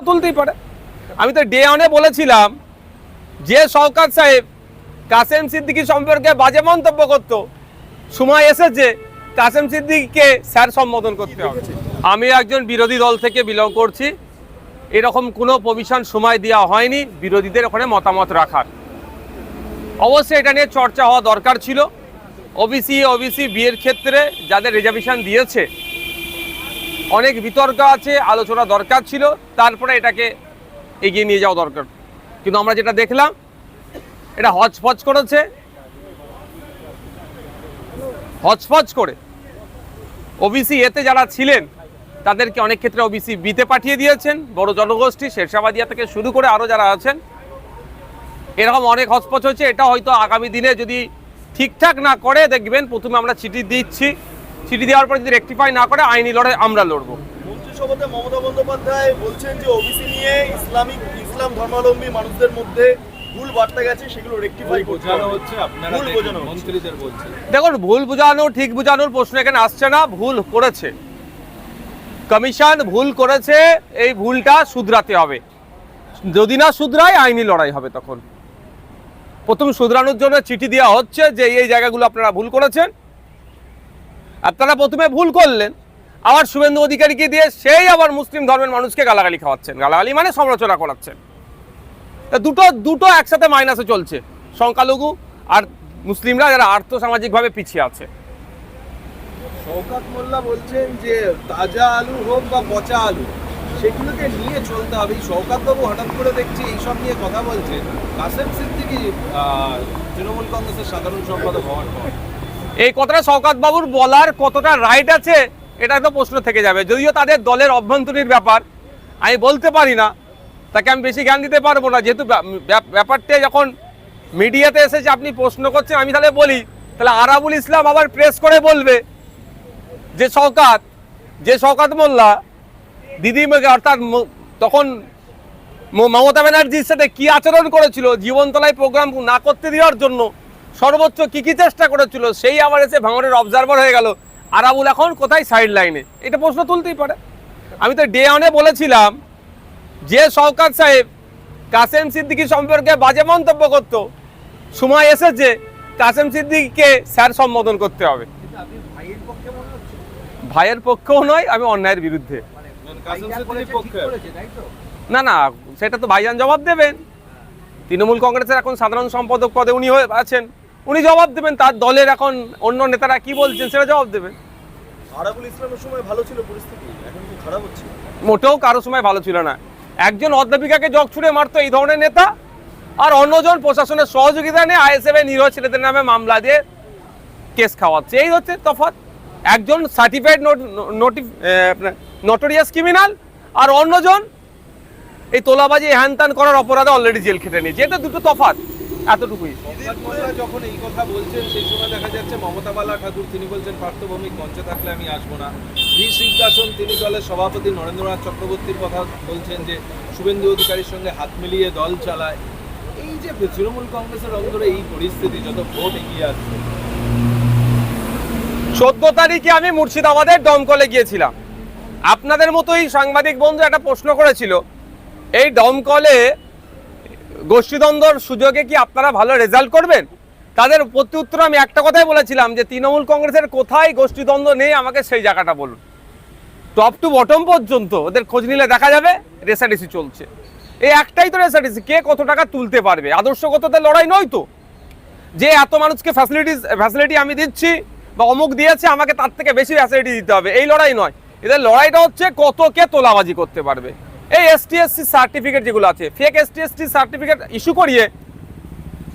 তুলতেই পারে। আমি তো ডে ওয়ানে বলেছিলাম যে শওকত সাহেব কাসেম সিদ্দিকী সম্পর্কে বাজে মন্তব্য করতো, সময় এসেছে কাসেম সিদ্দিকীকে স্যার সম্বোধন করতে হবে। আমি একজন বিরোধী দল থেকে বিলং করছি, এরকম কোনো প্রভিশন সময় দেওয়া হয়নি বিরোধীদের ওখানে মতামত রাখার। অবশ্যই এটা নিয়ে চর্চা হওয়া দরকার ছিল। ওবিসি বিয়ের ক্ষেত্রে যাদের রিজার্ভেশন দিয়েছে অনেক বিতর্ক আছে, আলোচনা দরকার ছিল, তারপরে এটাকে এগিয়ে নিয়ে যাওয়া দরকার। কিন্তু আমরা যেটা দেখলাম এটা হচপচ করে ওবিসি এতে যারা ছিলেন তাদেরকে অনেক ক্ষেত্রে ওবিসি বিতে পাঠিয়ে দিয়েছেন। বড় জনগোষ্ঠী শেরশাবাদিয়া থেকে শুরু করে আরও যারা আছেন, এরকম অনেক হচপচ হচ্ছে। এটা হয়তো আগামী দিনে যদি ঠিকঠাক না করে, দেখবেন প্রথমে আমরা চিঠি দিচ্ছি, চিঠি দেওয়ার পর যদি রেকটিফাই না করে আইনি লড়াই আমরা লড়বো। মন্ত্রিসভাতে মমতা বন্দ্যোপাধ্যায় বলছেন যে ওবিসি নিয়ে ইসলাম ধর্মাবলম্বী মানুষদের মধ্যে ভুল বার্তা গেছে, সেগুলো রেকটিফাই বোঝানো হচ্ছে। আপনারা মন্ত্রীদের বলছেন, দেখুন ভুল বোঝানো ঠিক বোঝানোর প্রশ্ন এখানে আসছে না। ভুল করেছে কমিশন, ভুল করেছে, এই ভুলটা শুধরাতে হবে। যদি না শুধরায় আইনি লড়াই হবে। তখন প্রথম শুধরানোর জন্য চিঠি দেওয়া হচ্ছে যে এই জায়গাগুলো আপনারা ভুল করেছেন। আপনারা প্রথমে ভুল করলেন, আবার শুভেন্দু অধিকারীকে দিয়ে সেই আবার মুসলিম ধর্মের মানুষকে গালাগালি খাওয়াচ্ছেন। গালাগালি মানে সমালোচনা করাচ্ছেন। দুটো একসাথে মাইনাসে চলছে, সংখ্যালঘু আর মুসলিমরা যারা আর্থসামাজিকভাবে পিছিয়ে আছে। শওকত মোল্লা বলছেন যে তাজা আলু হোক বা পচা আলু, সেগুলোকে নিয়ে চলতে হবে। শওকত বাবু হঠাৎ করে দেখছি এইসব নিয়ে কথা বলছেন কাসেম সিদ্দিকী তৃণমূল কংগ্রেসের সাধারণ সম্পাদক হওয়ার পর। এই কথাটা শওকত বাবুর বলার কতটা রাইট আছে এটা তো প্রশ্ন থেকে যাবে। যদিও তাদের দলের অভ্যন্তরীণ ব্যাপার, আমি বলতে পারি না, তাকে আমি বেশি জ্ঞান দিতে পারবো না। যেহেতু ব্যাপারটা যখন মিডিয়াতে এসেছে আপনি প্রশ্ন করছেন, আমি তাহলে বলি, তাহলে আরাবুল ইসলাম আবার প্রেস করে বলবে যে শওকত মোল্লা দিদিমাকে, অর্থাৎ তখন মমতা ব্যানার্জির সাথে কি আচরণ করেছিল, জীবনতলায় প্রোগ্রাম না করতে দেওয়ার জন্য সর্বোচ্চ কি চেষ্টা করেছিল, সেই আবার এসে ভাঙড়ের অবজারভার হয়ে গেল। আরাবুল এখন কোথায় সাইড লাইনে, এটা প্রশ্ন তুলতেই পারে। আমি তো ডে ওয়ানে বলেছিলাম যে শওকত সাহেব কাসেম সিদ্দিকী সম্পর্কে বাজে মন্তব্য করতো, সময় এসেছে কাসেম সিদ্দিকীকে স্যার সম্বোধন করতে হবে। ভাইয়ের পক্ষেও নয়, আমি অন্যায়ের বিরুদ্ধে। না, সেটা তো ভাইজান জবাব দেবেন। তৃণমূল কংগ্রেসের এখন সাধারণ সম্পাদক পদে উনি হয়ে আছেন, উনি জবাব দেবেন। তার দলের এখন অন্য নেতারা কি বলছেন সেটা জবাব দেবেন। আরাবুল ইসলামের সময় ভালো ছিল পরিস্থিতি, এখন কি খারাপ হচ্ছে? মোটেও কারো সময় ভালো ছিল না। একজন অধ্যাপিকাকে জগ ছুড়ে মারতো এই ধরনের নেতা, আর অন্যজন প্রশাসনের সহযোগিতা নিয়ে আইএসএফ এর নিরীহ ছেলেদের নামে মামলা দিয়ে কেস খাওয়াচ্ছে। এই হচ্ছে তফাৎ। একজন সার্টিফাইড নোটোরিয়াস ক্রিমিনাল, আর অন্যজন এই তোলাবাজি হ্যানত্যান করার অপরাধে অলরেডি জেল খেটে নিয়েছে। এটা দুটো তফাৎ, এতটুকুই। যখন এই কথা বলছেন সেই সময় দেখা যাচ্ছে মমতা বালা ঠাকুর তিনি বলছেন পার্থভৌমিক মঞ্চে থাকলে আমি আসবো না। ভি সিংহাসন তিনি দলের সভাপতি নরেন্দ্রনাথ চক্রবর্তীর কথা বলছেন যে শুভেন্দু অধিকারীর সঙ্গে হাত মিলিয়ে দল চালায়। এই যে তৃণমূল কংগ্রেসের অন্দরে এই পরিস্থিতি, যত ভোট এগিয়ে আসছে। 14 তারিখে আমি মুর্শিদাবাদের দমকলে গিয়েছিলাম। আপনাদের মতোই সাংবাদিক বন্ধু একটা প্রশ্ন করেছিল, এই দমকলে গোষ্ঠীদ্বন্দ্বর সুযোগে কি আপনারা ভালো রেজাল্ট করবেন? তাদের প্রত্যুত্তর আমি একটা কথাই বলেছিলাম যে তৃণমূল কংগ্রেসের কোথায় গোষ্ঠীদ্বন্দ্ব নেই আমাকে সেই জায়গাটা বলুন। টপ টু বটম পর্যন্ত ওদের খোঁজ নিলে দেখা যাবে রেসারেসি চলছে। এই একটাই তো রেসারেসি, কে কত টাকা তুলতে পারবে। আদর্শগততে লড়াই নয় তো, যে এত মানুষকে ফ্যাসিলিটি আমি দিচ্ছি বা অমুক দিয়েছে আমাকে তার থেকে বেশি ফ্যাসিলিটি দিতে হবে, এই লড়াই নয়। এদের লড়াইটা হচ্ছে কত কে তোলাবাজি করতে পারবে। এই এসটিএসসি সার্টিফিকেট যেগুলো আছে, ফেক এসটিএসসি সার্টিফিকেট ইস্যু করিয়ে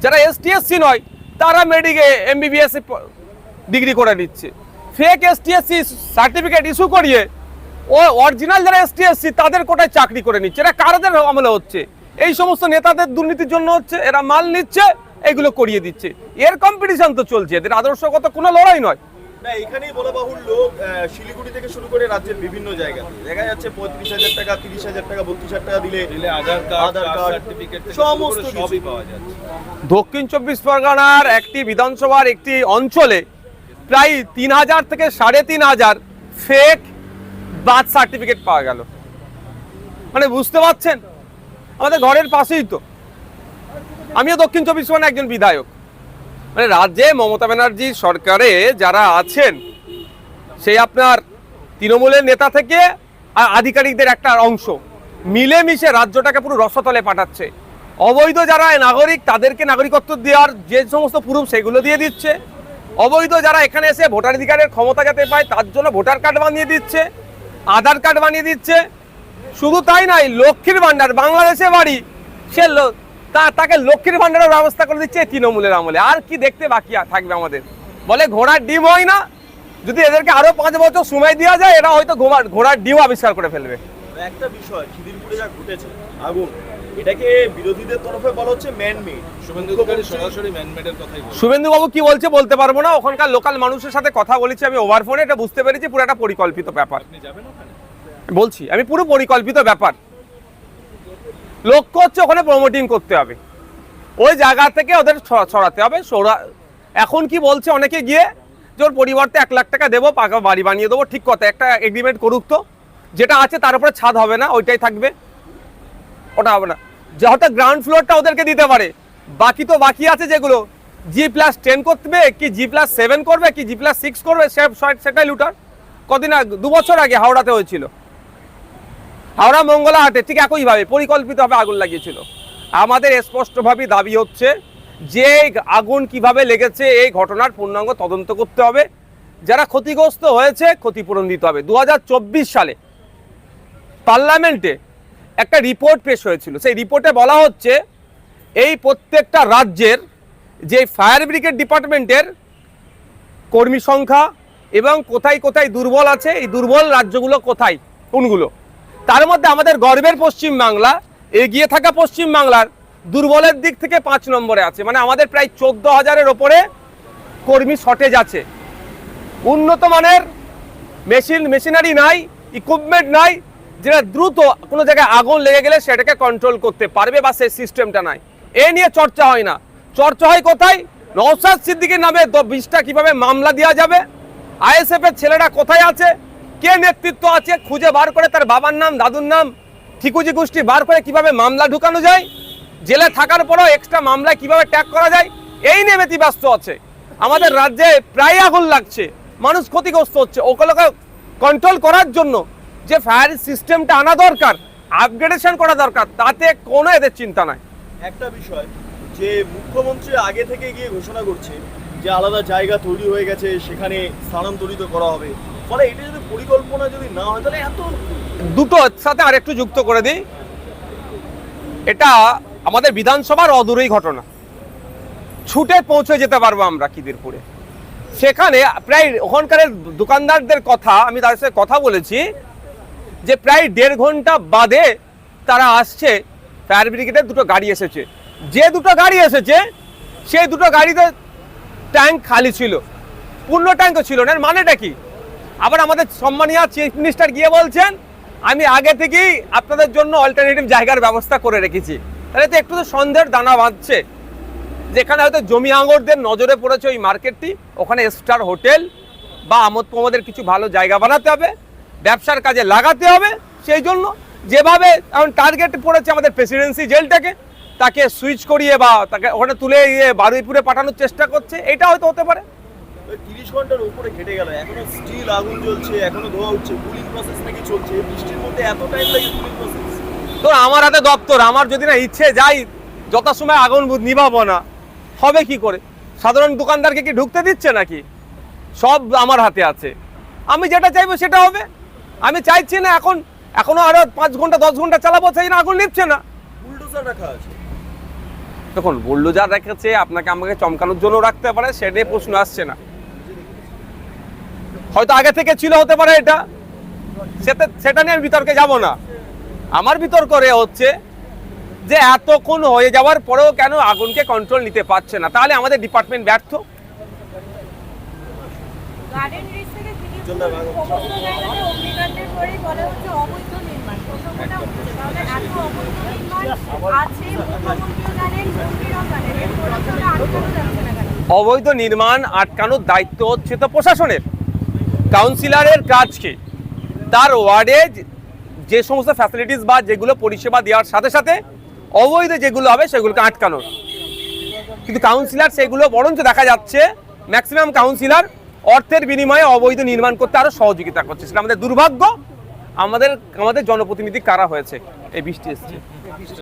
যারা এসটিএসসি নয় তারা মেডিকে এমবিবিএস ডিগ্রি করে নিচ্ছে। ফেক এসটিএসসি সার্টিফিকেট ইস্যু করিয়ে ও অরিজিনাল যারা এসটিএসসি তাদের কোটায় চাকরি করে নিচ্ছে। এরা কারদের আমলে হচ্ছে, এই সমস্ত নেতাদের দুর্নীতির জন্য হচ্ছে। এরা মাল নিচ্ছে, এগুলো করিয়ে দিচ্ছে। এর কম্পিটিশন তো চলছে, এদের আদর্শগত কোনো লড়াই নয়। না, এখানেই বলা বাহুল্য, শিলিগুড়ি থেকে শুরু করে রাজ্যের বিভিন্ন জায়গায় দেখা যাচ্ছে 35,000 টাকা, 30,000 টাকা, 32,000 টাকা দিলে আধার কার্ড সার্টিফিকেট সমস্ত সবই পাওয়া যাচ্ছে। দক্ষিণ 24 পরগনার একটি বিধানসভার একটি অঞ্চলে প্রায় 3,000 থেকে 3,500 ফেক বার্থ সার্টিফিকেট পাওয়া গেল। মানে বুঝতে পারছেন, আমাদের ঘরের পাশেই তো। আমিও দক্ষিণ চব্বিশ পরগনার একজন বিধায়ক। মানে রাজ্যে মমতা ব্যানার্জি সরকারে যারা আছেন, সেই আপনার তৃণমূলের নেতা থেকে আধিকারিকদের একটা অংশ মিলেমিশে রাজ্যটাকে পুরো রসতলে পাঠাচ্ছে। অবৈধ যারা নাগরিক তাদেরকে নাগরিকত্ব দেওয়ার যে সমস্ত প্রুফ সেগুলো দিয়ে দিচ্ছে। অবৈধ যারা এখানে এসে ভোটাধিকারের ক্ষমতা যাতে পায় তার জন্য ভোটার কার্ড বানিয়ে দিচ্ছে, আধার কার্ড বানিয়ে দিচ্ছে। শুধু তাই নয়, লক্ষ্মীর ভান্ডার, বাংলাদেশে বাড়ি, সে তাকে লক্ষ্মীর ভান্ডারের ব্যবস্থা করে দিচ্ছে তৃণমূলের আমলে। আর কি দেখতে বাকি থাকবে আমাদের? বলে ঘোড়ার ডিম হয় না, যদি এদেরকে আরো 5 বছর সময় দেওয়া যায় এরা হয়তো ঘোড়ার ডিম আবিষ্কার করে ফেলবে। একটা বিষয়, খিদিরপুরে যা ঘটেছে আগুন, এটাকে বিরোধীদের তরফে বলা হচ্ছে ম্যান মেড। শুভেন্দু অধিকারী সরাসরি ম্যানমেডের কথাই বলছেন। শুভেন্দু বাবু কি বলছে বলতে পারবো না, ওখানকার লোকাল মানুষের সাথে কথা বলেছি আমি ওভার ফোনে, এটা বুঝতে পেরেছি পুরো একটা পরিকল্পিত ব্যাপার। আপনি যাবেন ওখানে? বলছি আমি পুরো পরিকল্পিত ব্যাপার। লক্ষ্য হচ্ছে ওখানে প্রমোটিং করতে হবে, ওই জায়গা থেকে ওদের ছড়াতে হবে। এখন কি বলছে অনেকে গিয়ে যে ওর পরিবর্তে 1 লাখ টাকা দেবো, পাকা বাড়ি বানিয়ে দেবো। ঠিক কথা, একটা এগ্রিমেন্ট করুক তো, যেটা আছে তার উপরে ছাদ হবে না, ওইটাই থাকবে, ওটা হবে না। যে হয়তো গ্রাউন্ড ফ্লোরটা ওদেরকে দিতে পারে, বাকি আছে যেগুলো G+10 করবে কি G+7 করবে কি G+6 করবে, সেটাই লুটার। কদিন আগে 2 বছর আগে হাওড়াতে হয়েছিল, হাওড়া মঙ্গলা হাটে ঠিক একইভাবে পরিকল্পিতভাবে আগুন লাগিয়েছিল। আমাদের স্পষ্টভাবে দাবি হচ্ছে যে আগুন কিভাবে লেগেছে এই ঘটনার পূর্ণাঙ্গ তদন্ত করতে হবে, যারা ক্ষতিগ্রস্ত হয়েছে ক্ষতিপূরণ দিতে হবে। 2024 সালে পার্লামেন্টে একটা রিপোর্ট পেশ হয়েছিল, সেই রিপোর্টে বলা হচ্ছে এই প্রত্যেকটা রাজ্যের যে ফায়ার ব্রিগেড ডিপার্টমেন্টের কর্মী সংখ্যা এবং কোথায় কোথায় দুর্বল আছে, এই দুর্বল রাজ্যগুলো কোথায় কোনগুলো। তার মধ্যে আমাদের গর্বের পশ্চিমবাংলা, এগিয়ে থাকা পশ্চিমবাংলার দুর্বলের দিক থেকে 5 নম্বরে আছে। মানে আমাদের প্রায় 14,000-এর ওপরে কর্মী শর্টেজ আছে। উন্নত মানের মেশিনারি নাই, ইকুইপমেন্ট নাই, যেটা দ্রুত কোনো জায়গায় আগুন লেগে গেলে সেটাকে কন্ট্রোল করতে পারবে, বা সেই সিস্টেমটা নাই। এ নিয়ে চর্চা হয় না, চর্চা হয় কোথায়? নওশাদ সিদ্দিকীর নামে 20টা কিভাবে মামলা দেওয়া যাবে, আইএসএফ এর ছেলেরা কোথায় আছে, কে নেতৃত্ব আছে খুঁজে বার করে তার বাবার নাম দাদুর নাম ঠিকুজি গোষ্ঠী বার করে কিভাবে মামলা ঢুকানো যায়, জেলে থাকার পরও এক্সট্রা মামলায় কিভাবে ট্যাগ করা যায়, এই নিয়ে ব্যতিব্যস্ত আছে। আমাদের রাজ্যে প্রায় আগুন লাগছে, মানুষ ক্ষতিগ্রস্ত হচ্ছে, ওগুলোকে কন্ট্রোল করার জন্য যে ফায়ার সিস্টেমটা আনা দরকার, আপগ্রেডেশন করা দরকার, তাতে কোনো এদের চিন্তা নাই। একটা বিষয়, যে মুখ্যমন্ত্রী আগে থেকে গিয়ে ঘোষণা করছে যে আলাদা জায়গা তৈরি হয়ে গেছে, সেখানে স্থানান্তরিত করা হবে, ফলে এটা যদি পরিকল্পনা যদি না হয় তাহলে এত দুটো সাথে আরেকটু যুক্ত করে দিই, এটা আমাদের বিধানসভার অদূরেই ঘটনা, ছুটে পৌঁছে যেতে পারবো আমরা খিদিরপুরে। সেখানে প্রায় ওখানকার দোকানদারদের কথা, আমি তাদের সাথে কথা বলেছি, যে প্রায় 1.5 ঘন্টা বাদে তারা আসছে, ফায়ার ব্রিগেডের 2টো গাড়ি এসেছে। যে 2টো গাড়ি এসেছে সেই 2টো গাড়িতে ট্যাঙ্ক খালি ছিল, পূর্ণ ট্যাঙ্কও ছিল না। এর মানেটা কি? আবার আমাদের সম্মানীয় চিফ মিনিস্টার গিয়ে বলছেন আমি আগে থেকেই আপনাদের জন্য অল্টারনেটিভ জায়গার ব্যবস্থা করে রেখেছি। তাহলে তো একটু তো সন্দেহের দানা বাঁধছে, যেখানে হয়তো জমি আঙরদের নজরে পড়েছে ওই মার্কেটটি, ওখানে স্টার হোটেল বা আমোদ প্রমোদের কিছু ভালো জায়গা বানাতে হবে, ব্যবসার কাজে লাগাতে হবে। সেই জন্য যেভাবে এখন টার্গেট পড়েছে আমাদের প্রেসিডেন্সি জেলটাকে, তাকে সুইচ করিয়ে বা তাকে ওখানে তুলে বারুইপুরে পাঠানোর চেষ্টা করছে, এটা হয়তো হতে পারে। 30 ঘন্টার উপরে কেটে গেল, এখনো স্টিল আগুন জ্বলছে, এখনো ধোঁয়া উঠছে, কুলিং প্রসেস নাকি চলছে। বৃষ্টির মধ্যে এত টাইম লাগে কুলিং প্রসেস? তো আমার হাতে দপ্তর, আমার যদি না ইচ্ছে যাই যথাসময় আগুন নিভাবো না, হবে কি করে? সাধারণ দোকানদারকে কি ঢুকতে দিচ্ছে নাকি? সব আমার হাতে আছে, আমি যেটা চাইবো সেটা হবে। আমি চাইছি না এখনো আরো 5 ঘন্টা 10 ঘন্টা চালাবো, চাই না, আগুন নিচ্ছে না। বুলডোজার রাখা আছে, দেখুন বুলডোজার রেখেছে, আপনাকে আমাকে চমকানোর জন্য রাখতে পারে, সেটা নিয়ে প্রশ্ন আসছে না। হয়তো আগে থেকে ছিল, হতে পারে এটা, সেটা নিয়ে আমি বিতর্কে যাব না। আমার বিতর্ক হচ্ছে যে এতক্ষণ হয়ে যাওয়ার পরেও কেন আগুনকে কন্ট্রোল নিতে পারছে না, তাহলে আমাদের ডিপার্টমেন্ট ব্যর্থ। গার্ডেন রিচ থেকে সমস্ত জায়গাতে অগ্নিকাণ্ডের পরেই বলা হচ্ছে অবৈধ নির্মাণ। প্রথমটা হচ্ছে তাহলে এত অবৈধ নির্মাণ আছে, মুখ্যমন্ত্রীও জানেন, মন্ত্রীরাও জানেন, এরপরে ওটা আটকানো যাচ্ছে না কেন? অবৈধ নির্মাণ আটকানোর দায়িত্ব হচ্ছে তো প্রশাসনের। কাউন্সিলরের কাজ কি? তার ওয়ার্ডে যে সমস্ত ফ্যাসিলিটিস বা যেগুলো পরিষেবা দেওয়ার সাথে সাথে অবৈধ যেগুলো হবে সেগুলোকে আটকানোর। কিন্তু কাউন্সিলর সেগুলো বরঞ্চ দেখা যাচ্ছে ম্যাক্সিমাম কাউন্সিলর অর্থের বিনিময়ে অবৈধ নির্মাণ করতে আরো সহযোগিতা করছে। সেটা আমাদের দুর্ভাগ্য। আমাদের জনপ্রতিনিধি কারা হয়েছে, এই বৃষ্টি এসছে।